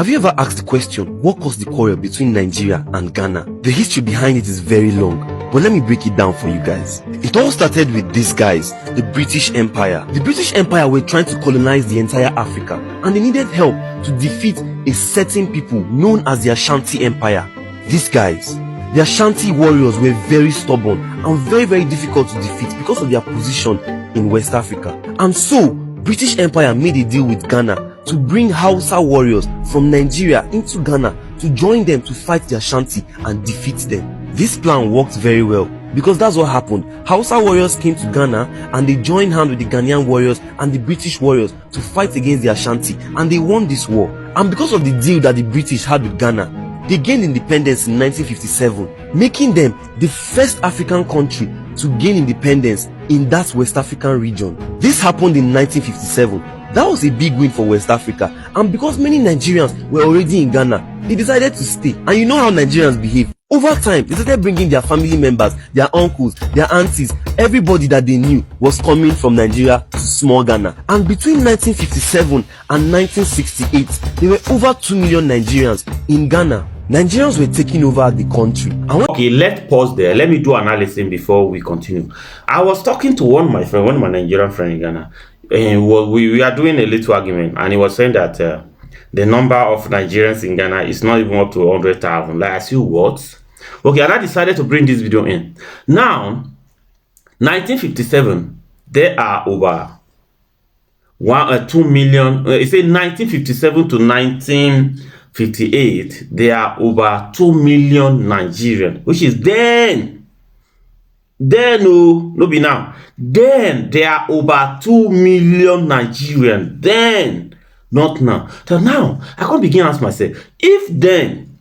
Have you ever asked the question, what caused the quarrel between Nigeria and Ghana? The history behind it is very long, but let me break it down for you guys. It all started with these guys, the British Empire. The British Empire were trying to colonize the entire Africa, and they needed help to defeat a certain people known as the Ashanti Empire. These guys, the Ashanti warriors, were very stubborn and very difficult to defeat because of their position in West Africa. And so, British Empire made a deal with Ghana to bring Hausa warriors from Nigeria into Ghana to join them to fight the Ashanti and defeat them. This plan worked very well because that's what happened. Hausa warriors came to Ghana and they joined hands with the Ghanaian warriors and the British warriors to fight against the Ashanti, and they won this war. And because of the deal that the British had with Ghana, they gained independence in 1957, making them the first African country to gain independence in that West African region. This happened in 1957. That was a big win for West Africa, and because many Nigerians were already in Ghana, they decided to stay. And you know how Nigerians behave. Over time, they started bringing their family members, their uncles, their aunties, everybody that they knew was coming from Nigeria to small Ghana. And between 1957 and 1968, there were over 2 million Nigerians in Ghana. Nigerians were taking over the country. Okay, let's pause there. Let me do analysis before we continue. I was talking to one of my Nigerian friend in Ghana. We are doing a little argument, and he was saying that the number of Nigerians in Ghana is not even up to 100,000. Like, I see what? Okay, and I decided to bring this video in. Now, 1957, there are over 2 million. It said 1957 to 1958, there are over 2 million Nigerians, which is then no be now. Then there are over 2 million Nigerians. Then, not now. So now I can begin to ask myself, if then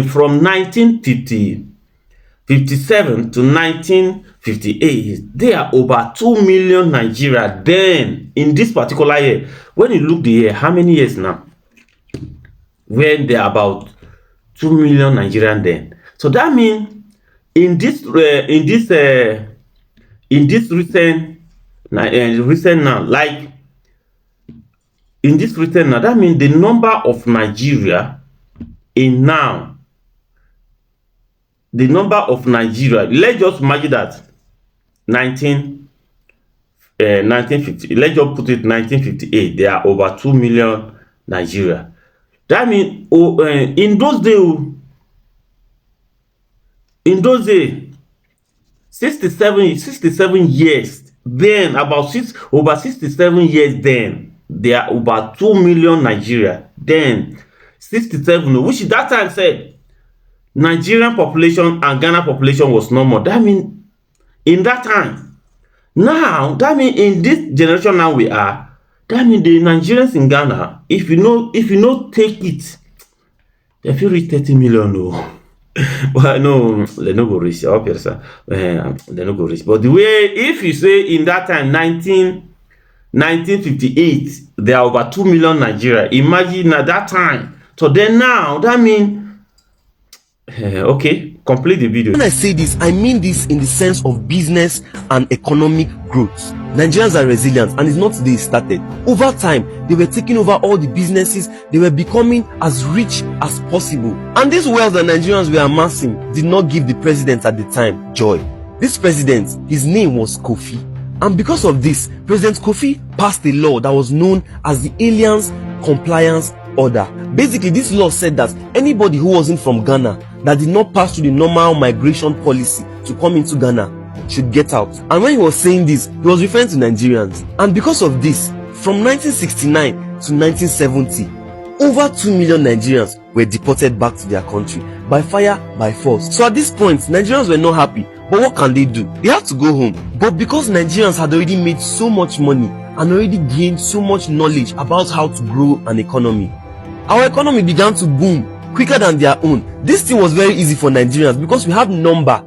from 1957 to 1958, there are over 2 million Nigerians. Then in this particular year, when you look the year, how many years now? When there are about 2 million Nigerians then. So that means in this recent now, that means the number of Nigeria in now, the number of Nigeria, let's just imagine that 1950, let's just put it 1958, there are over 2 million Nigeria. That means in those days, 67 years, then over 67 years, then there are over 2 million Nigeria. Then 67, which that time said Nigerian population and Ghana population was normal. That means in that time, now that means in this generation now we are, that means the Nigerians in Ghana, if you know take it, they feel reach 30 million. No. Well, no, they no go reach. They no go reach. But the way, if you say in that time, 1958, there are over 2 million Nigeria. Imagine at that time. So then now, that means, okay, complete the video. When I say this, I mean this in the sense of business and economic growth. Nigerians are resilient, and it's not today it started. Over time, they were taking over all the businesses. They were becoming as rich as possible. And this wealth that Nigerians were amassing did not give the president at the time joy. This president, his name was Kofi. And because of this, President Kofi passed a law that was known as the Aliens Compliance Order. Basically, this law said that anybody who wasn't from Ghana, that did not pass through the normal migration policy to come into Ghana, should get out. And when he was saying this, he was referring to Nigerians. And because of this, from 1969 to 1970, over 2 million Nigerians were deported back to their country by fire, by force. So at this point, Nigerians were not happy. But what can they do? They had to go home. But because Nigerians had already made so much money and already gained so much knowledge about how to grow an economy, our economy began to boom quicker than their own. This thing was very easy for Nigerians because we have number,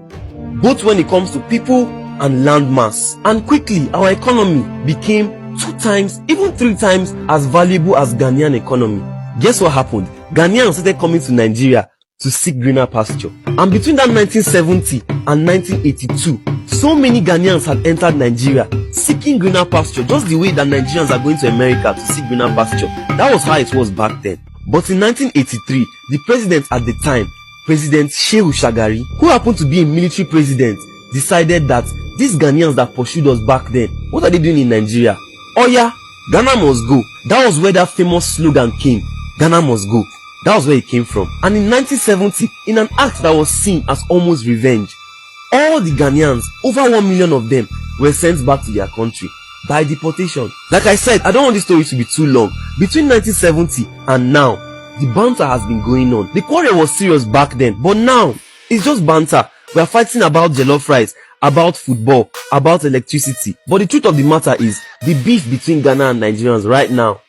both when it comes to people and land mass. And quickly, our economy became 2 times, even 3 times as valuable as Ghanaian economy. Guess what happened? Ghanaians started coming to Nigeria to seek greener pasture. And between that 1970 and 1982, So many Ghanaians had entered Nigeria seeking greener pasture, just the way that Nigerians are going to America to seek greener pasture. That was how it was back then. But in 1983, the president at the time, President Shehu Shagari, who happened to be a military president, decided that these Ghanaians that pursued us back then, what are they doing in Nigeria? Oh yeah, Ghana must go. That was where that famous slogan came. Ghana must go. That was where it came from. And in 1970, in an act that was seen as almost revenge, all the Ghanaians, over 1 million of them, were sent back to their country by deportation. Like I said, I don't want this story to be too long. Between 1970 and now, the banter has been going on. The quarrel was serious back then, but now, it's just banter. We are fighting about jollof rice, about football, about electricity. But the truth of the matter is, the beef between Ghana and Nigerians right now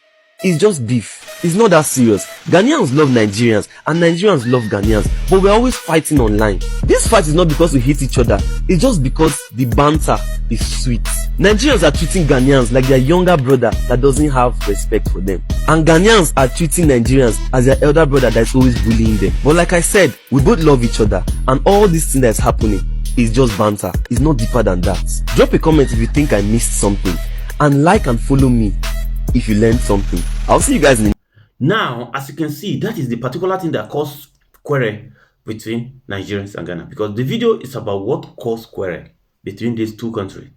is just beef. It's not that serious. Ghanaians love Nigerians and Nigerians love Ghanaians, but we're always fighting online. This fight is not because we hate each other, it's just because the banter is sweet. Nigerians are treating Ghanaians like their younger brother that doesn't have respect for them, and Ghanaians are treating Nigerians as their elder brother that's always bullying them. But like I said, we both love each other, and all this thing that's happening is just banter. It's not deeper than that. Drop a comment if you think I missed something, and like and follow me if you learned something. I'll see you guys in the Now, as you can see, that is the particular thing that caused quarrel between Nigerians and Ghana, because the video is about what caused quarrel between these two countries.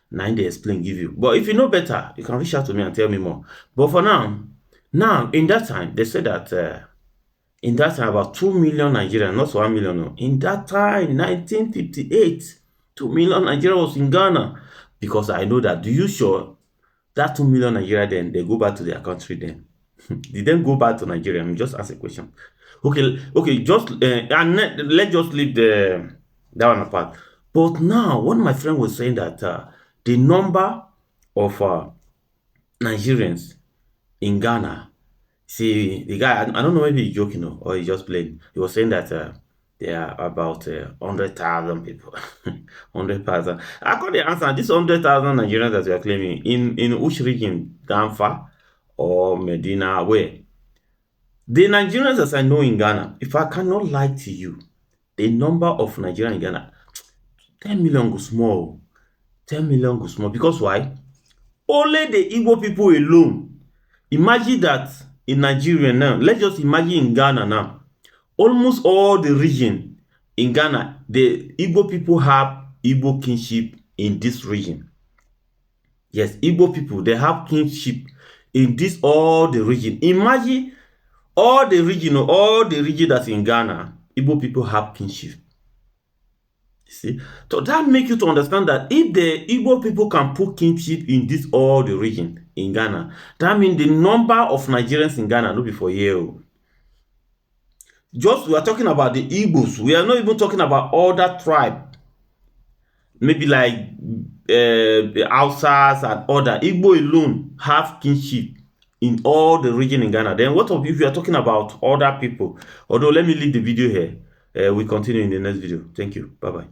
Now they explain, give you. But if you know better, you can reach out to me and tell me more. But for now, in that time, they said that in that time about 2 million Nigerians, not 1 million. No. In that time, 1958, 2 million Nigerians was in Ghana. Because I know that. Do you sure that 2 million Nigerians then they go back to their country then? Did they go back to Nigeria? I'm just ask a question. Okay, just and let's just leave that one apart. But now, one of my friend was saying that the number of Nigerians in Ghana, see the guy, I don't know, maybe he's joking or he's just playing. He was saying that there are about 100,000 people. 100,000. I got the answer. This 100,000 Nigerians that we are claiming in which region? Damfa or Medina, where? The Nigerians, as I know in Ghana, if I cannot lie to you, the number of Nigerians in Ghana, 10 million go small. 10 million go small. Because why? Only the Igbo people alone. Imagine that in Nigeria now. Let's just imagine in Ghana now. Almost all the region in Ghana, the Igbo people have Igbo kinship in this region. Yes, Igbo people, they have kinship in this all the region. Imagine all the region that's in Ghana, Igbo people have kinship. You see, so that makes you to understand that if the Igbo people can put kinship in this all the region in Ghana, that means the number of Nigerians in Ghana will be for you. Just we are talking about the Igbos. We are not even talking about other tribe. Maybe like the Hausas and other. Igbo alone have kinship in all the region in Ghana. Then what if you are talking about other people? Although let me leave the video here. We continue in the next video. Thank you. Bye-bye.